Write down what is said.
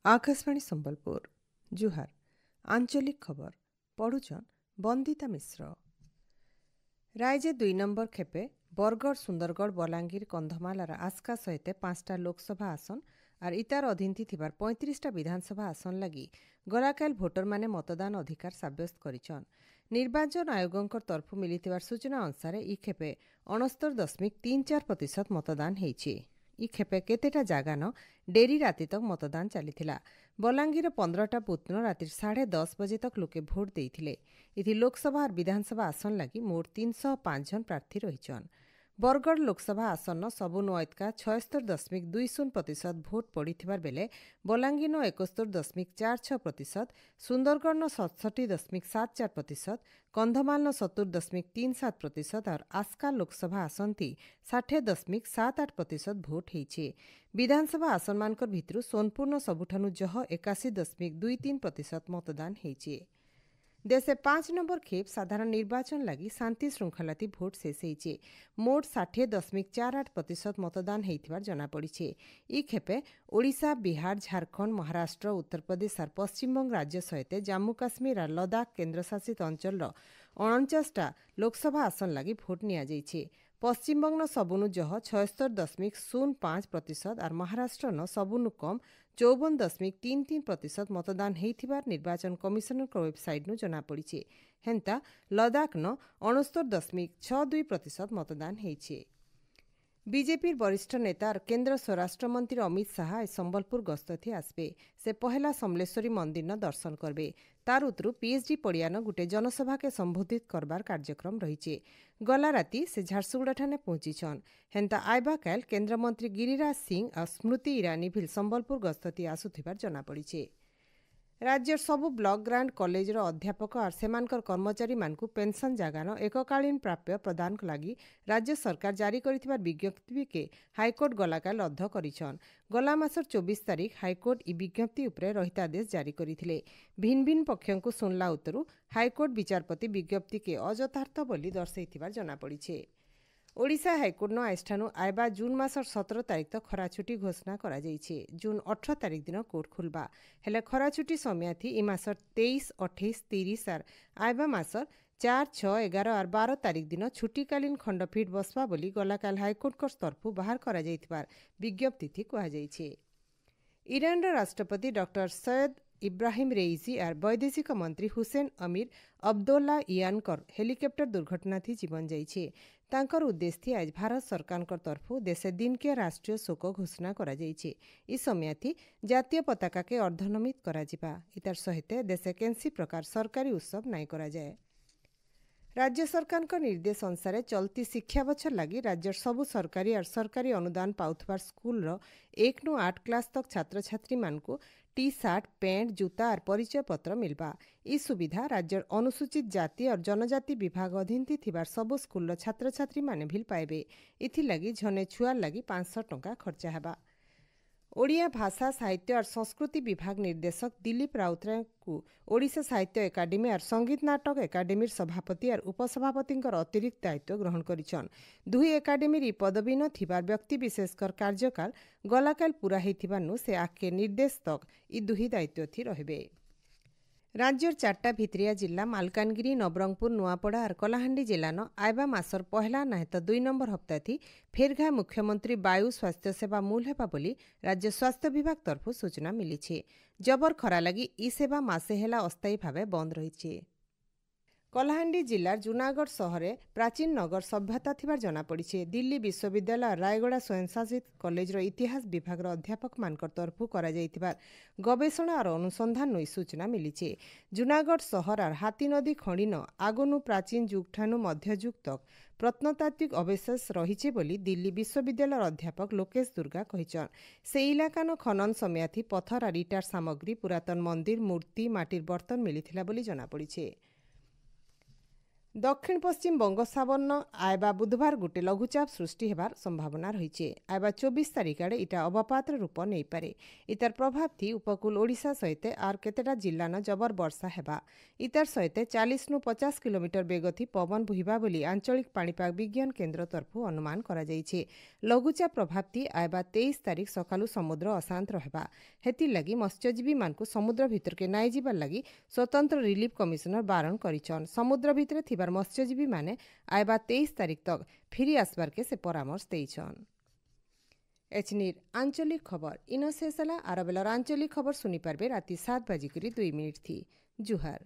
आकाशवाणी संबलपुर जुहार आंचलिक खबर पढ़ुचन बंदिता मिश्र। रायजे 2 नंबर खेपे बरगढ़ सुंदरगढ़ बलांगीर कंधमालार आस्का सहित 5टा लोकसभा आसन और इतार अधीनती थिबार 35टा विधानसभा आसन लगी गलाकाल भोटर माने मतदान अधिकार साब्यस्त करिछन। निर्वाचन आयोगों तरफु मिलिथिबार सूचना अनुसार इ खेपे 69.34% मतदान हेइछि। इ खेपे केतेटा जागान डेरी राति तक मतदान चलीथिला। बलांगीर 15टा बुथन राति 10:30 बजे तक लोके भोट देइथिले। इथि लोकसभा और विधानसभा आसन लगी मोट 305 जन प्रार्थी रहिछन। बरगढ़ लोकसभा आसन सबु नयतका 76.20% भोट पड़िथिबार बेले बलांगीर 71.46%, सुंदरगढ़ 67.74%, कंधमाल 70.37% और आस्का लोकसभा आसन 60.78% भोट हेइछे। विधानसभा आसन मानकर भितरु सोनपुर सबुठानु जह 81.23% मतदान हेइछे। देशे 5 नंबर खेप साधारण निर्वाचन लगी शांति श्रृंखलाती भोट शेष हेइछे। मोट 60.48% मतदान हेइथिबार जना पड़िछे। इ खेपे ओडिशा, बिहार, झारखंड, महाराष्ट्र, उत्तर प्रदेश और पश्चिमबंग राज्य सहित जम्मू काश्मीर और लद्दाख केन्द्रशासित अंचल 49टा लोकसभा आसन लगी भोट निया जाइछे। पश्चिमबंग सबुनु जह 76.05% और महाराष्ट्र सबुनु कम 54.33% मतदान हेइथिबार निर्वाचन कमिशनर वेबसाइट नु जना पड़िछे। हेंता लद्दाख 69.62% मतदान हेइछे। बीजेपी वरिष्ठ नेता और केंद्र स्वराष्ट्र मंत्री अमित शाह आज संबलपुर गस्त थी आसबे। से पहला समलेश्वरी मंदिर न दर्शन करबे। तार उतरु पीएचडी पड़ियान गुटे जनसभा के संबोधित करबार कार्यक्रम रहीचे। गला राति से झारसुगुड़ा ठाने पहुंचीछन। हेंता आयबा काल केंद्र मंत्री गिरिराज सिंह और स्मृति ईरानी भिल संबलपुर गस्तती आसुथिबार जना पड़िछे। राज्यर सबु ब्लॉक ग्रांट कॉलेजर अध्यापक और सेमानकर कर्मचारी मानकु पेंशन जागान एककालीन प्राप्य प्रदान लगी राज्य सरकार जारी करिथिबार विज्ञप्ति के हाईकोर्ट गलाकाल रद्द करिछन। गला मासर 24 तारीख हाईकोर्ट इ विज्ञप्ति उपरे रहितादेश जारी करिथिले। भिन्न भिन्न पक्षंकु सुनला उतरु हाईकोर्ट विचारपति विज्ञप्ति के अयथार्थ बोली दर्शाइथिबार जना पड़िछे। ओडिशा हाईकोर्ट आइठानु आयबा जून मासर 17 तारीख तक खरा छुट्टी घोषणा करा जाइछे। जून 18 तारीख दिन कोर्ट खुलबा हेले खरा छुट्टी समय थी इ मासर 23, 28, 30 और आयबा मासर 4, 6, 11 और 12 तारीख दिन छुट्टीकालीन खंडपीठ बसबा बोली गलाकाल हाईकोर्ट तरफु बाहर करा जाइथिबार विज्ञप्ति थी कहा जाइछे। ईरान राष्ट्रपति डॉक्टर सैयद इब्राहिम रेइजी और वैदेशिक मंत्री हुसैन अमीर अब्दुल्ला इयानकर हेलिकप्टर दुर्घटना थी जीवन जाइछे। तांकर उद्देश्य थी आज भारत सरकार तरफु देशे दिन के राष्ट्रीय शोक घोषणा करा जाइछे। इस समय थी जातीय पताका के अर्धनमित करा जिबा। इतार सहित देशे केनसी प्रकार सरकारी उत्सव नाई करा जाए। राज्य सरकार का निर्देश अनुसार चलती शिक्षा बछर लगी राज्य सबु सरकारी और सरकारी अनुदान पाउथबार स्कूल 1 नु 8 क्लास तक छात्र छात्री मानकु टी शर्ट, पैंट, जूता और परिचय पत्र मिलबा। इ सुविधा राज्य अनुसूचित जाति और जनजाति विभाग अधीन थिबार सबु स्कूल छात्र छात्री माने भिल पाइबे। इथि लगी झने छुआर लगी 500 टंका खर्चा हेबा। ओडिया भाषा साहित्य और संस्कृति विभाग निर्देशक दिलीप राउतराय को ओडिशा साहित्य एकाडेमी और संगीत नाटक एकाडेमी सभापति और उपसभापति अतिरिक्त दायित्व ग्रहण करिछन। दुई एकाडेमी पदवी न थिबार व्यक्ति विशेषकर कार्यकाल गलाकाल पूरा हेथिबानु से आके निर्देश तक इ दुही दायित्व थी रहिबे। राज्यर 4टा भित्रिया जिला मालकानगिरी, नवरंगपुर, नुआपड़ा और कलाहांडी जिलान आयबा मासर पहला नाहित 2 नंबर हप्ता थी फेरघा मुख्यमंत्री वायु स्वास्थ्य सेवा मूल हेबा बोली राज्य स्वास्थ्य विभाग तरफु सूचना मिली। जबर खरा लगी इ सेवा मासे हेला अस्थायी भावे बंद रही। कलाहांडी जिलार जूनागढ़ सहरे प्राचीन नगर सभ्यता थिबार जना पड़िछे। दिल्ली विश्वविद्यालय और रायगड़ा स्वयंशासित कॉलेजर इतिहास विभाग अध्यापक मानकर तरफु करा जाइथिबार गवेषणा और अनुसंधान नु सूचना मिली। जूनागढ़ सहर और हाथी नदी खंडीन आगनु प्राचीन जुग ठानु मध्ययुग तक प्रत्नतात्विक अवशेष रहीचे बोली दिल्ली विश्वविद्यालय अध्यापक लोकेश दुर्गा कहिछन। से इलाकान खनन समय थी पत्थर और इटार सामग्री, पुरातन मंदिर, मूर्ति, माटिर बर्तन मिलिथिला बोली जना पड़िछे। दक्षिण पश्चिम बंगोपसागर आयबा बुधवार गोटे लघुचाप सृष्टि हेबार संभावना रही। आयबा 24 तारिख आड़े इटा अवपातर रूप नहीं पारे। इतार प्रभाव थी उपकूल ओडिशा सहित आर केतेटा जिल्लान जबर वर्षा हेबा। इतार सहित 40 नु 50 किलोमीटर बेग थी पवन बुहिबा बोली आंचलिक पाणीपाग विज्ञान केन्द्र तरफु अनुमान करा जाइछे। लघुचाप प्रभाव थी आयबा 23 तारिख सकालु समुद्र अशांत रहबा। हेति लगी मत्स्यजीवी मानकु समुद्र भितर के नाई जिबार लगी स्वतंत्र रिलीफ कमिशनर बारण करिछन। समुद्र भितर थिबार मत्स्यजीवी माने आयबा 23 तारिख तक फिरी आसबार के से परामर्श देइछन। एचनीर आंचलिक खबर इन शेष आर बेलर आंचलिक खबर सुनी पारबे राति 7:02 थी। जुहार।